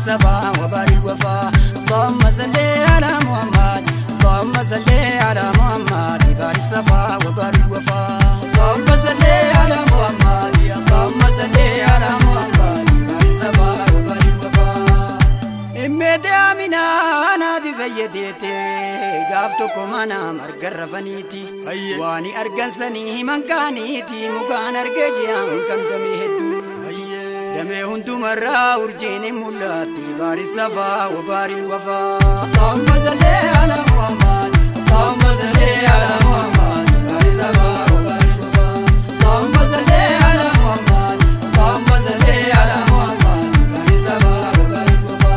الصفا وبار الوفا اللهم صل على محمد اللهم صل على محمد بار الصفا وبار الوفا اللهم صل على محمد اللهم صل على محمد بار الصفا وبار الوفا إمتى أمينة نادي زيدتي قافتكم أنا مرقر فنيتي واني أرقن سني من كانيتي مكان أرقجيان كان دمي هدو دمي هندو مرة ورجيني مولاتي بار الصفا وبار الوفا اللهم صل على محمد اللهم صل على محمد بار الصفا وبار الوفا اللهم صل على محمد اللهم صل على محمد بار الصفا وبار الوفا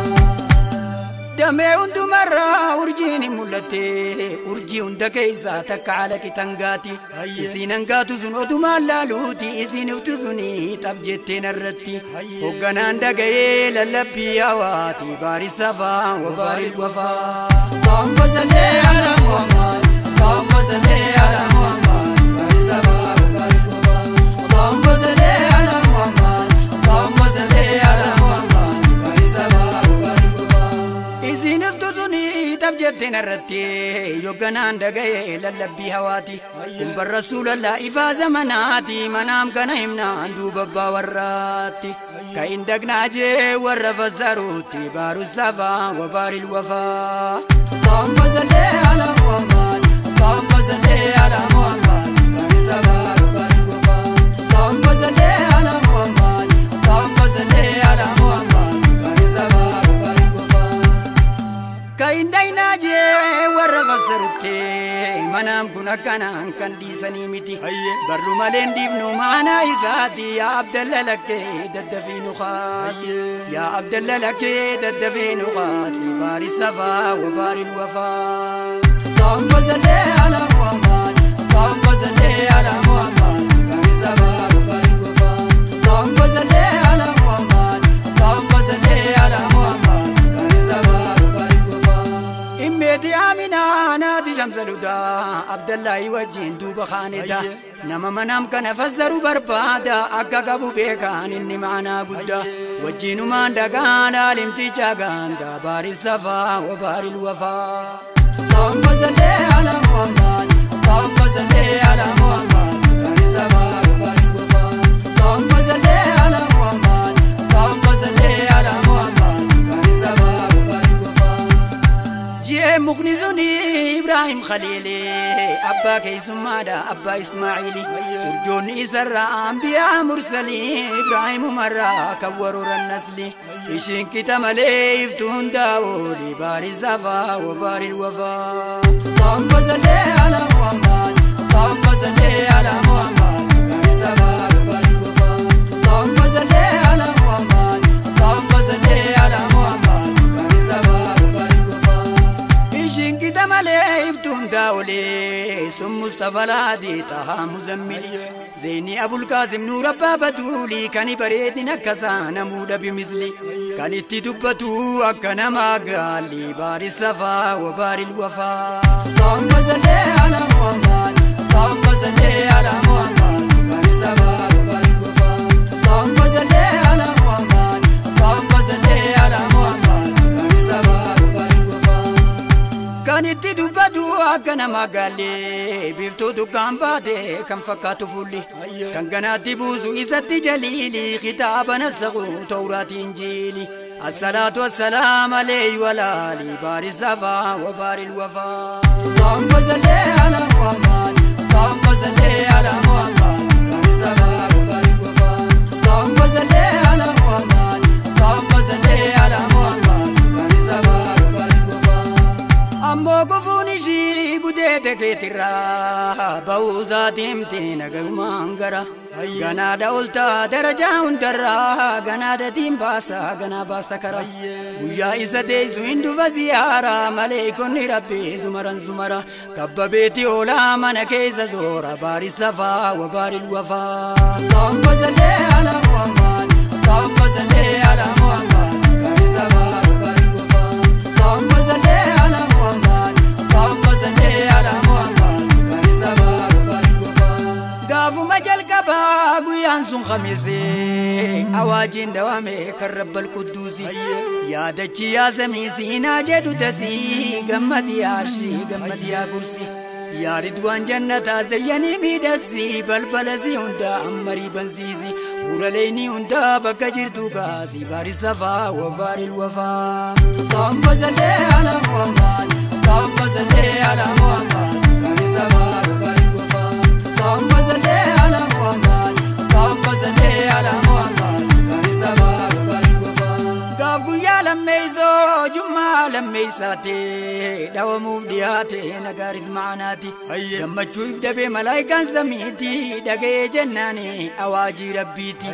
دمي هندو مرة ورجيني مولاتي ورجي هندك إذا تكعلك تنقاتي إسين انقاتو زنودو مالالوتي إسين افتزني تبجتين الرتي وقنان دقاي للبي يواتي بار الصفا وبار الوفا اللهم صل على محمد اللهم صل على محمد بار الصفا وبار الوفا اللهم صل على محمد اللهم صل على محمد بار الصفا وبار الوفا إسين افتزني تبجتين الرتي يوغنان دقاي للبي هواتي كن بالرسول الله إفا زمناتي منام كان همنا اندو بابا وراتي كاين دقناجي ورف الزاروتي بار الصفا وبار الوفا اللهم صل على محمد اللهم صل على محمد بار الصفا وبار الوفا اللهم صل على محمد اللهم صل على محمد بار الصفا وبار الوفا كاين دايناجي ورف الزاروتي منام كنا كان دي سنيمتي برو مالين ديبنو معنا إزادي يا عبد الله لك دد في نخاسي يا عبد الله لك دد في نخاسي بار الصفا وبار الوفا اللهم صل على محمد اللهم صل على محمد بار الصفا وبار الوفا اللهم صل على محمد اللهم صل على محمد بار الصفا وبار الوفا إمتي آمنة نادي شمس الهدى عبد الله وجين دوب خاندا نما منام كان فزروا بربادا أكا قبو بيكان إني معنا بدا وجينو من دقان الامتجا قاندا بار الصفا وبار الوفا اللهم صل على محمد اللهم صل على محمد بار الصفا وبار الوفا اللهم صل على محمد اللهم صل على محمد بار الصفا وبار الوفا جيه مغنزوني إبراهيم خليلي أبا كيسمادا أبا إسماعيلي ورجوني سر أنبياء مرسلين إبراهيم مرة كورور النسل إشين كتملي يفتون داولي بار الصفا وبار الوفا اللهم صل على محمد اللهم صل على محمد بار الصفا وبار الوفا اللهم صل على محمد اللهم صل على محمد بار الصفا وبار الوفا إشين كتملي يفتون داولي سم مصطفى الهادي طه مزملي زيني أبو القاسم نور أبا بدولي كان بريدنا كسانا مودا بمثلي كان اتدبتو أكنا ما قال لي بار الصفا وبار الوفا اللهم صل على محمد اللهم صل على محمد بار الصفا وبار الوفا اللهم صل على محمد اللهم صل على محمد بار الصفا وبار الوفا كان اتدبتو أكنا ما قال لي بيفتو دكان بادي كم فكاتو فولي كان قناتي بوزو إزتي جليلي خطابنا الزغو توراة إنجيلي الصلاة والسلام عليه والآلي بار الصفا وبار الوفا اللهم صل على محمد اللهم صل على محمد بار الصفا وبار الوفا اللهم صل على محمد اللهم صل على محمد بار الصفا وبار الوفا أمو قفوني جي بديتك ترى بوزات امتين قومان غنا دولتا درجة درا غنا دتيم باسا غنا باسا كرا ويا إزدي زويندو وزيارة ملكوني ربي زمران زمرا كب بيتي أولا من كيس زورا بار الصفا وبار الوفا اللهم صل على محمد اللهم صل على محمد بار الصفا وبار الوفا اللهم صل على محمد اللهم صل على محمد بار الصفا وبار الوفا قافوا مجال كبا قويان سن خميسي أواجين دوامي كالرب القدوس buusi yaadachi yaa samii siinaa jedhu tasii gammadi arshi gammadi yaa kursi yaa ridwaan jannataa zayyanii miidhagsii balbalasi hunda ammarii bansiisi uraleeni hunda bakka jirtu kaasii baari safaa wa baari wafaa Allahumma salli ala Muhammad Allahumma salli ala Muhammad baari safaa wa baari wafaa Allahumma salli ala Muhammad Allahumma salli ala Muhammad baari safaa wa baari wafaa gaaf guyyaa lammeeysoo jummaa lammeeysaatee dhawamuuf dhiyaate nagaarit maanaati gammachuuf dabee malaayikaan samiiti dhaga'ee jennaani awaajii rabbiiti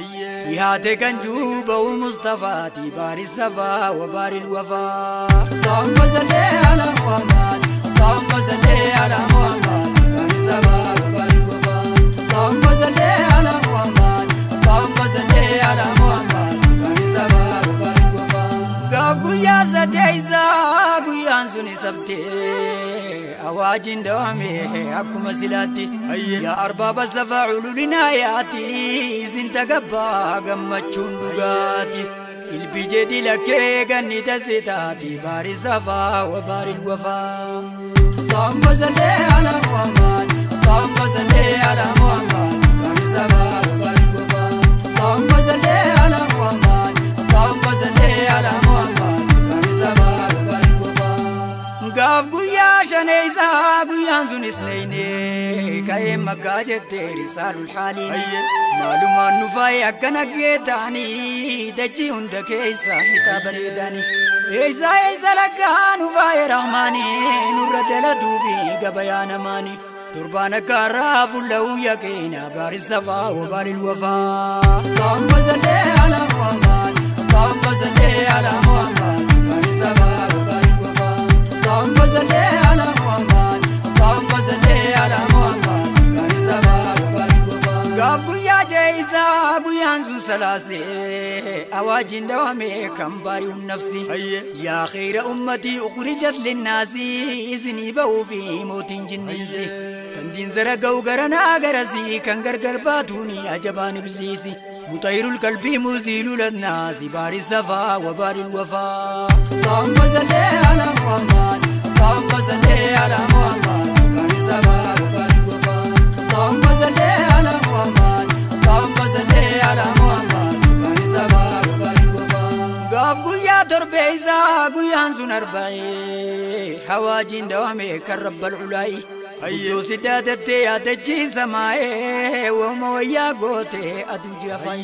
dhiyaate kan juuba'u mustafaati baari safaa wa baari wafaa Allahumma salli ala Muhammad Allahumma salli ala Muhammad baari safaa wa baari wafaa Allahumma salli ala Muhammad Allahumma salli ala Muhammad baari safaa wa baari wafaa gaaf guyyaa sadeeysa guyyaan suni sabtee awaajin dawame akkuma silaatti yaa arbaaba safaa ululinaa yaati isin tagabbaa gammachuun dhugaati ilbi jedhi lakkee ganni tasitaati baari safaa wa baari wafaa Allahumma salli ala Muhammad Allahumma salli ala Muhammad baari safaa wa baari wafaa Allahumma salli ala Muhammad Allahumma salli ala Muhammad baari safaa wa baari wafaa gaaf guyyaa shaneeysa guyyaan sunis leeyne ka'ee makkaa jettee risaalul haaliin maalumaan nufaa'e akkana geetaanii dachii hunda keessa hitaa bareedanii eeysa lakkaa nufaa'e rahmaanii nurra dalatuu fi gabayaa namaanii turbaan akka har'aa fulla'uu yaqiina baari safaa wa baari wafaa Allahumma salli ala Muhammad Allahumma salli ala Muhammad baari safaa wa baari wafaa Allahumma salli ala Muhammad Allahumma salli ala Muhammad baari safaa wa baari wafaa gaaf guyyaa jeeysa guyyaan sun salaasee awaajin dawame kan baari'uun nafsi yaa khayra ummatii ukhrijat linnaasi isinii ba'uu fi mootiin jinniinsi kan diinzara ga'u garanaa garasii kan gargar baatuuni ajabaan ibliisi mutahhirul qalbii muziilul annaasi baari safaa wa baari wafaa Allahumma salli ala Muhammad Allahumma salli ala Muhammad baari safaa wa baari wafaa Allahumma salli ala Muhammad Allahumma salli ala Muhammad baari safaa wa baari wafaa gaaf guyyaa torbeeysa guyyaan sun arba'ee hawaajin dawame kan rabbal ulaa'i Ayyoo sidaatattee yaadachiisa maa'ee wooma wayyaa gootee aduu jafan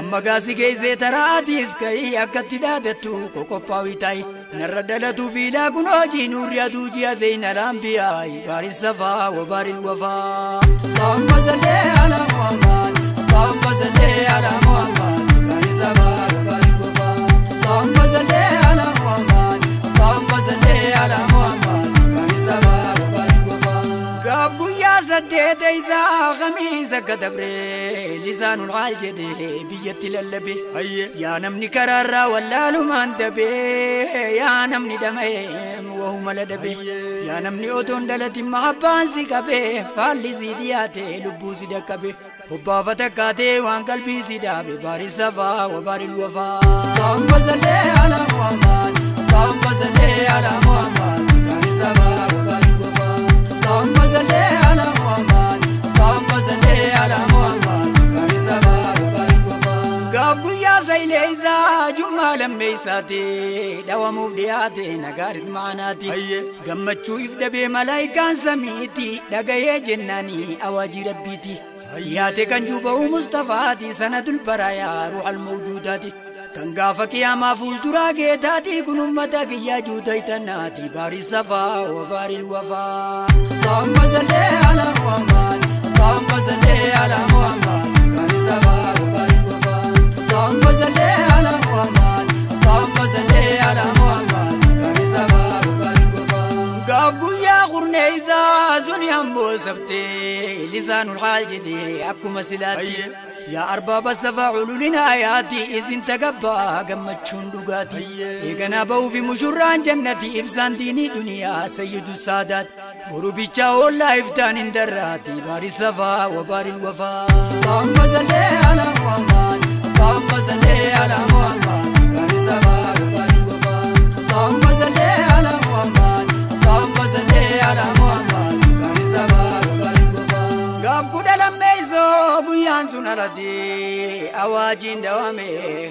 amma gaasi geessee taraatiis ka'ii akkatti dhaadattu qoqophaawii ta'i narra dhalatuu fiilaa kun hojii nuurri aduu ji'a zeeyna laambiyaa'i baari safaa wa baari wafaa Allahumma salli ala Muhammad Allahumma salli ala Muhammad baari safaa wa baari wafaa Allahumma salli ala Muhammad Allahumma salli ala Muhammad baari safaa wa baari wafaa gaaf guyyaa saddeeteysa khamiisa kadabree lisaanul haal jedhee biyyatti lallabe yaa namni karaarraa wallaalumaan dabee yaa namni dhama'ee wahuma ladhabe yaa namni otoon dhalatin mahabbaan si qabee faalli si dhiyaate lubbuu si dhaqqabe hobbaafa takkaatee waan qalbii si dhaabe baari safaa wa baari wafaa Allahumma salli ala Muhammad Allahumma salli ala Muhammad baari safaa wa baari wafaa Allahumma salli ala Muhammad Allahumma salli ala Muhammad baari safaa wa baari wafaa gaaf guyyaa sayleysa jummaa lammeeysaate dhawamuuf dhiyaate nagaarit maanaati gammachuuf dabee malaayikaan samiiti dhaga'ee jennaanii awaajii rabbiiti dhiyaate kan juuba'u mustafaati sanadul baraayaa ruuhal mawjuudaati kan gaafa qiyaamaa fuulduraa geetaati kun ummata kiyyaa juutaytanaati baari safaa wa baari wafaa Allahumma salli ala Muhammad Allahumma salli ala Muhammad baari safaa wa baari wafaa Allahumma salli ala Muhammad Allahumma salli ala Muhammad baari safaa wa baari wafaa gaaf guyyaa qurneeysa suni hamboo sabtee lisaanul haal jedhee akkuma silaatti yaa arbaaba safaa ululinaa yaati isin tagabbaa gammachuun dhugaati eeganaa ba'uu fi mushurraan jannati ibsaan diinii duniyaa sayyidu saadaat boru bichaa oollaa iftaan hin darraati baari safaa wa baari wafaa Allahumma salli ala Muhammad Allahumma salli ala Muhammad baari safaa ردي أواجين دوامي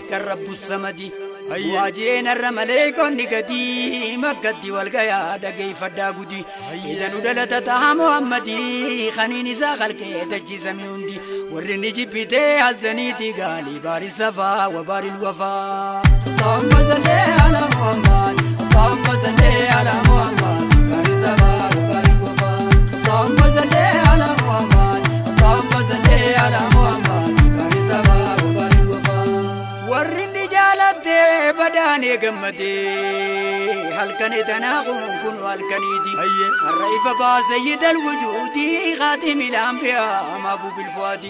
كالرب السمدي واجين الرمليكون نقدي مقدي والقيا دقي فداقودي إذا ندلت تها محمدي خنيني ساقلك دجي سميوندي ورني جبتي حزنيتي قالي باري الصفا وباري الوفا اللهم صل على محمد اللهم صل على محمد باري الصفا وباري الوفا اللهم صل على محمد اللهم صل على محمد باري الصفا وباري الوفا ورني جالتي بداني قمتي هل كان تناغم كن هل كنيدي الرئيف با سيد الوجود خاتم الأنبياء محبوب الفؤاد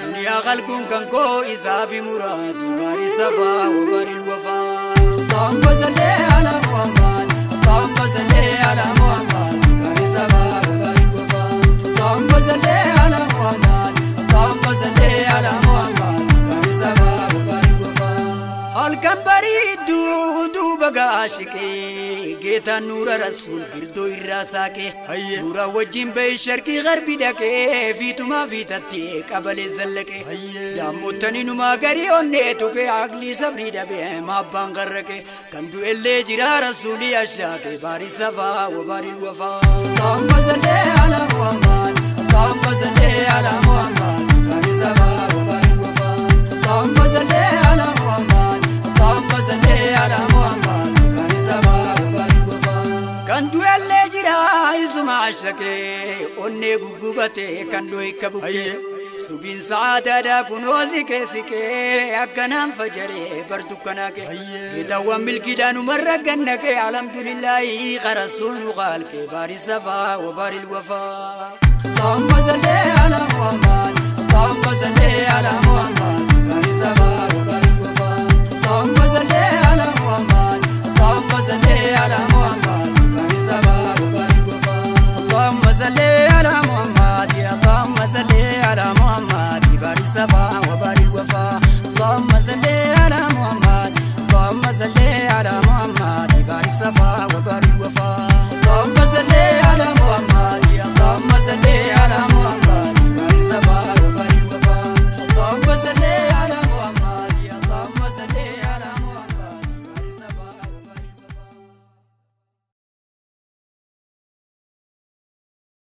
دنيا خلق كان كو إسافي مرادي باري الصفا وباري الوفا اللهم صل على محمد اللهم صل على محمد باري الصفا وباري الوفا اللهم صل على محمد اللهم صل على محمد باري الصفا وباري الوفا هل كان بريد بغاشكي جيتا نور رسول بردو الراساكي نورا وجين بي شرقي غربي داكي فيتما فيتاتي قبل الزلكي داموتني نما غري ونيتوكي عقلي صبري دبي مابان غركي كندو اللي جرا رسولي الشاكي باري الصفا وباري الوفا اللهم صل على محمد اللهم صل على محمد باري الصفا وباري الوفا اللهم صل على محمد اللهم صل على محمد باري الصفا وباري الوفا كندو اللي جرا يزم عشركي وني غوغبتي كندو يكبوكي سبين سعادة دا كنوزي كيسيكي أكنا فجري بردوكناكي يدوام ملكي دانو مرة قنكي الحمد لله خرسول نغالكي باري الصفا وباري الوفا اللهم صل على محمد اللهم صل على محمد